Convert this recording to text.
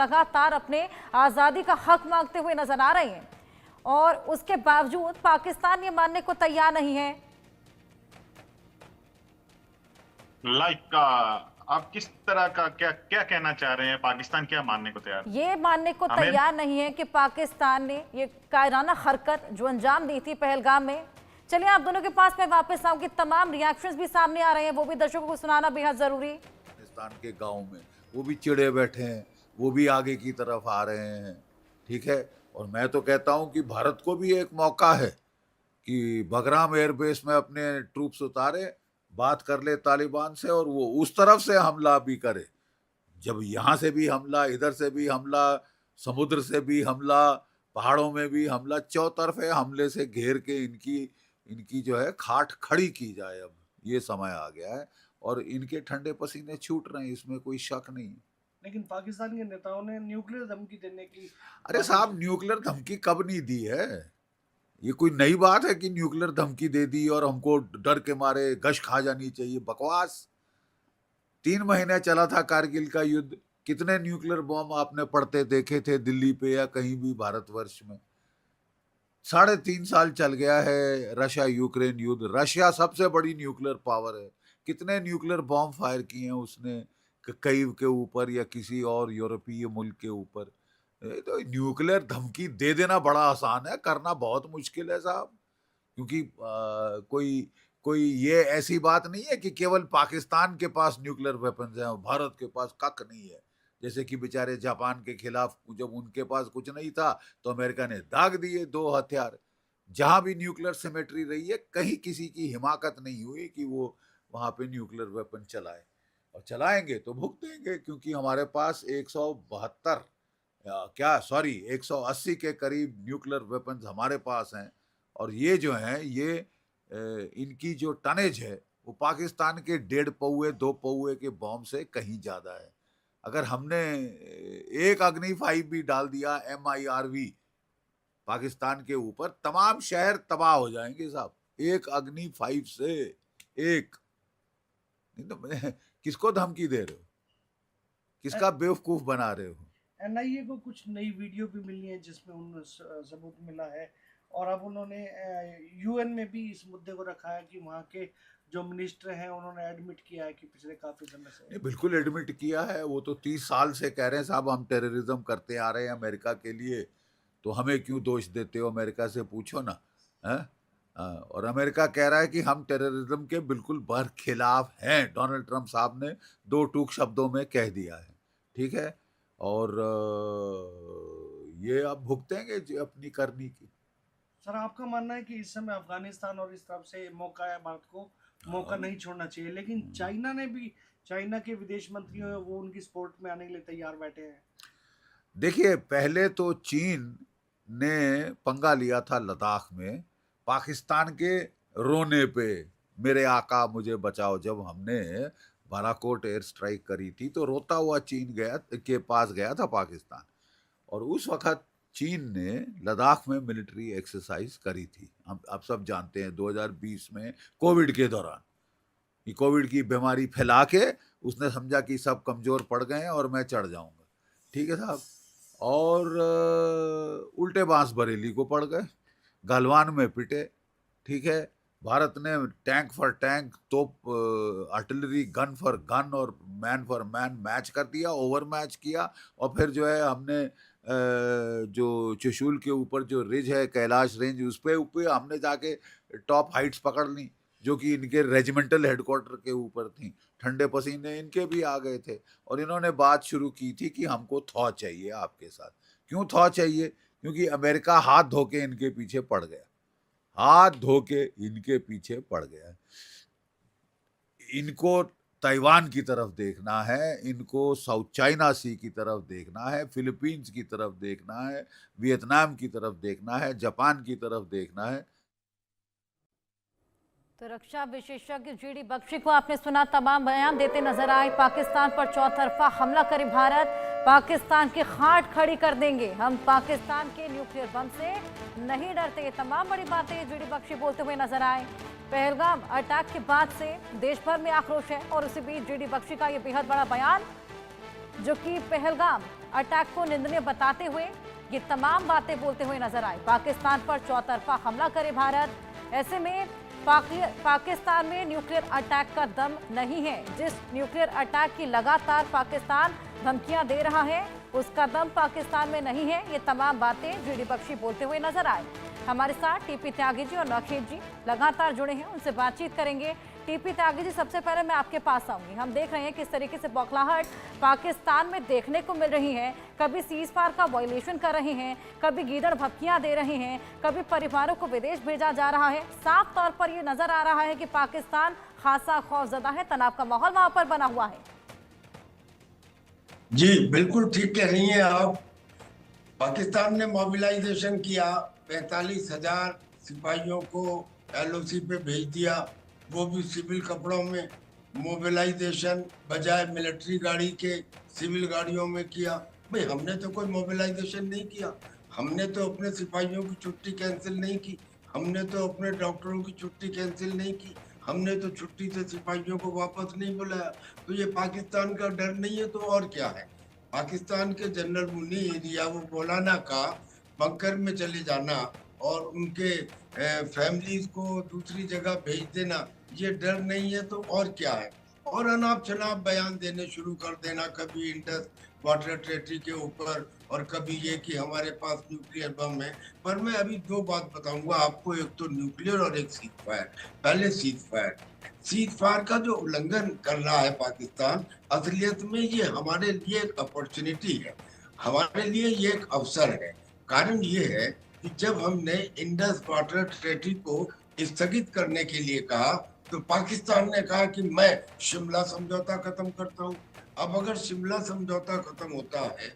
लगातार अपने आज़ादी का हक मांगते हुए नजर आ रहे हैं, और उसके बावजूद पाकिस्तान ये मानने को तैयार नहीं है। आप किस तरह का क्या क्या कहना चाह रहे हैं? पाकिस्तान क्या मानने को तैयार? ये मानने को हमें तैयार नहीं है कि पाकिस्तान ने ये कायराना हरकत जो अंजाम दी थी पहलगाम में। चलिए आप दोनों के पास मैं वापस आऊंगी, तमाम रिएक्शंस भी सामने आ रहे हैं, वो भी दर्शकों को सुनाना बेहद जरूरी। पाकिस्तान के गांव में वो भी चिड़े बैठे हैं, वो भी आगे की तरफ आ रहे हैं, ठीक है। और मैं तो कहता हूं कि भारत को भी एक मौका है कि बगराम एयरबेस में अपने ट्रूप्स उतारे, बात कर ले तालिबान से और वो उस तरफ से हमला भी करे। जब यहाँ से भी हमला, इधर से भी हमला, समुद्र से भी हमला, पहाड़ों में भी हमला, चौतरफे हमले से घेर के इनकी इनकी जो है खाट खड़ी की जाए। अब ये समय आ गया है और इनके ठंडे पसीने छूट रहे हैं, इसमें कोई शक नहीं। लेकिन पाकिस्तान के नेताओं ने न्यूक्लियर धमकी देने की, अरे साहब, न्यूक्लियर धमकी कब नहीं दी है? ये कोई नई बात है कि न्यूक्लियर धमकी दे दी और हमको डर के मारे गश खा जानी चाहिए? बकवास। 3 महीने चला था कारगिल का युद्ध, कितने न्यूक्लियर बॉम्ब आपने पड़ते देखे थे दिल्ली पे या कहीं भी भारतवर्ष में? 3.5 साल चल गया है रशिया यूक्रेन युद्ध। रशिया सबसे बड़ी न्यूक्लियर पावर है, कितने न्यूक्लियर बॉम्ब फायर किए हैं उसने कीव के ऊपर या किसी और यूरोपीय मुल्क के ऊपर। तो न्यूक्लियर धमकी दे देना बड़ा आसान है, करना बहुत मुश्किल है साहब। क्योंकि कोई कोई ये ऐसी बात नहीं है कि केवल पाकिस्तान के पास न्यूक्लियर वेपन्स हैं और भारत के पास कख नहीं है। जैसे कि बेचारे जापान के खिलाफ जब उनके पास कुछ नहीं था तो अमेरिका ने दाग दिए 2 हथियार। जहां भी न्यूक्लियर सिमेट्री रही है, कहीं किसी की हिमाकत नहीं हुई कि वो वहां पे न्यूक्लियर वेपन चलाए, और चलाएंगे तो भुगतेंगे। क्योंकि हमारे पास 172 180 के करीब न्यूक्लियर वेपन्स हमारे पास हैं, और ये जो हैं ये इनकी जो टनेज है वो पाकिस्तान के 1.5 पौए 2 पौए के बॉम्ब से कहीं ज्यादा है। अगर हमने एक अग्नि 5 भी डाल दिया MIRV पाकिस्तान के ऊपर, तमाम शहर तबाह हो जाएंगे साहब। एक अग्नि 5 से एक। किसको धमकी दे रहे हो? किसका बेवकूफ बना रहे हो? NIA को कुछ नई वीडियो भी मिली है जिसमें उन सबूत मिला है, और अब उन्होंने UN में भी इस मुद्दे को रखा है कि वहाँ के जो मिनिस्टर हैं उन्होंने एडमिट किया है कि पिछले काफी समय से। बिल्कुल एडमिट किया है। वो तो 30 साल से कह रहे हैं साहब हम टेररिज्म करते आ रहे हैं अमेरिका के लिए, तो हमें क्यों दोष देते हो? अमेरिका से पूछो ना, है? और अमेरिका कह रहा है कि हम टेररिज्म के बिल्कुल बरखिलाफ हैं। डोनाल्ड ट्रंप साहब ने 2 टूक शब्दों में कह दिया है, ठीक है। और ये अब भुगतेंगे अपनी करनी की। सर, आपका मानना है कि इस समय अफगानिस्तान और इस तरफ से मौका है, भारत को मौका नहीं छोड़ना चाहिए, लेकिन चाइना ने भी, चाइना के विदेश मंत्री हैं वो उनकी सपोर्ट में आने के लिए तैयार बैठे हैं। देखिए, पहले तो चीन ने पंगा लिया था लद्दाख में पाकिस्तान के रोने पे, मेरे आका मुझे बचाओ। जब हमने बालाकोट एयर स्ट्राइक करी थी तो रोता हुआ चीन के पास गया था पाकिस्तान, और उस वक्त चीन ने लद्दाख में मिलिट्री एक्सरसाइज करी थी। हम आप सब जानते हैं 2020 में कोविड के दौरान, ये कोविड की बीमारी फैला के उसने समझा कि सब कमजोर पड़ गए हैं और मैं चढ़ जाऊंगा, ठीक है साहब। और उल्टे बांस बरेली को पड़ गए, गलवान में पिटे, ठीक है। भारत ने टैंक फॉर टैंक, तोप, आर्टिलरी, गन फॉर गन और मैन फॉर मैन मैच कर दिया, ओवर मैच किया। और फिर जो है हमने जो त्रिशूल के ऊपर जो रिज है कैलाश रेंज, उस पे हमने जाके टॉप हाइट्स पकड़ ली जो कि इनके रेजिमेंटल हेडक्वार्टर के ऊपर थी। ठंडे पसीने इनके भी आ गए थे और इन्होंने बात शुरू की थी कि हमको थॉ चाहिए आपके साथ। क्यों थॉ चाहिए? क्योंकि अमेरिका हाथ धो के इनके पीछे पड़ गया, हाथ धो के इनके पीछे पड़ गया। इनको ताइवान की तरफ देखना है, इनको साउथ चाइना सी की तरफ देखना है, फिलीपींस की तरफ देखना है, वियतनाम की तरफ देखना है, जापान की तरफ देखना है। तो रक्षा विशेषज्ञ GD बख्शी को आपने सुना, तमाम बयान देते नजर आए। पाकिस्तान पर चौतरफा हमला करे भारत, पाकिस्तान की खाट खड़ी कर देंगे, हम पाकिस्तान के न्यूक्लियर बम से नहीं डरते। ये तमाम बड़ी बातें GD बख्शी बोलते हुए नजर आए। पहलगाम अटैक के बाद से देश भर में आक्रोश है और उसी बीच GD बख्शी का ये बेहद बड़ा बयान, जो कि पहलगाम अटैक को निंदनीय बताते हुए ये तमाम बातें बोलते हुए नजर आए। पाकिस्तान पर चौतरफा हमला करे भारत। ऐसे में पाकिस्तान में न्यूक्लियर अटैक का दम नहीं है। जिस न्यूक्लियर अटैक की लगातार पाकिस्तान धमकियां दे रहा है उसका दम पाकिस्तान में नहीं है। ये तमाम बातें जीडी बख्शी बोलते हुए नजर आए। हमारे साथ टीपी त्यागी जी और नौखेत जी लगातार जुड़े हैं, उनसे बातचीत करेंगे। टीपी त्यागी जी, सबसे पहले मैं आपके पास आऊंगी। हम देख रहे हैं किस तरीके से बौखलाहट पाकिस्तान में देखने को मिल रही है। कभी सीज फायर का वायलेशन कर रहे हैं, कभी गीदड़ भपकियां दे रहे हैं, कभी परिवारों को विदेश भेजा जा रहा है। साफ तौर पर यह नजर आ रहा है कि पाकिस्तान खासा खौफजदा है, तनाव का माहौल वहां पर बना हुआ है। जी बिल्कुल ठीक कह रही हैं आप। पाकिस्तान ने मोबिलाइजेशन किया, 45,000 सिपाहियों को LOC पे भेज दिया, वो भी सिविल कपड़ों में। मोबिलाइजेशन बजाय मिलिट्री गाड़ी के सिविल गाड़ियों में किया। भाई हमने तो कोई मोबिलाइजेशन नहीं किया, हमने तो अपने सिपाहियों की छुट्टी कैंसिल नहीं की, हमने तो अपने डॉक्टरों की छुट्टी कैंसिल नहीं की, हमने तो छुट्टी से सिपाहियों को वापस नहीं बुलाया। तो ये पाकिस्तान का डर नहीं है तो और क्या है। पाकिस्तान के जनरल मुनीर या वो मौलाना का बंकर में चले जाना और उनके फैमिलीज को दूसरी जगह भेज देना, ये डर नहीं है तो और क्या है। और अनाप शनाप बयान देने शुरू कर देना, कभी इंडस वाटर टेरिटरी के ऊपर और कभी ये कि हमारे पास न्यूक्लियर बम है। पर मैं अभी दो बात बताऊंगा आपको, एक तो न्यूक्लियर और एक सीज फायर। पहले सीज फायर का जो उल्लंघन कर रहा है पाकिस्तान, असलियत में ये हमारे लिए एक अपॉर्चुनिटी है, हमारे लिए ये एक अवसर है। कारण ये है कि जब हमने इंडस वाटर टेरिटरी को स्थगित करने के लिए कहा तो पाकिस्तान ने कहा कि मैं शिमला समझौता खत्म करता हूँ। अब अगर शिमला समझौता खत्म होता है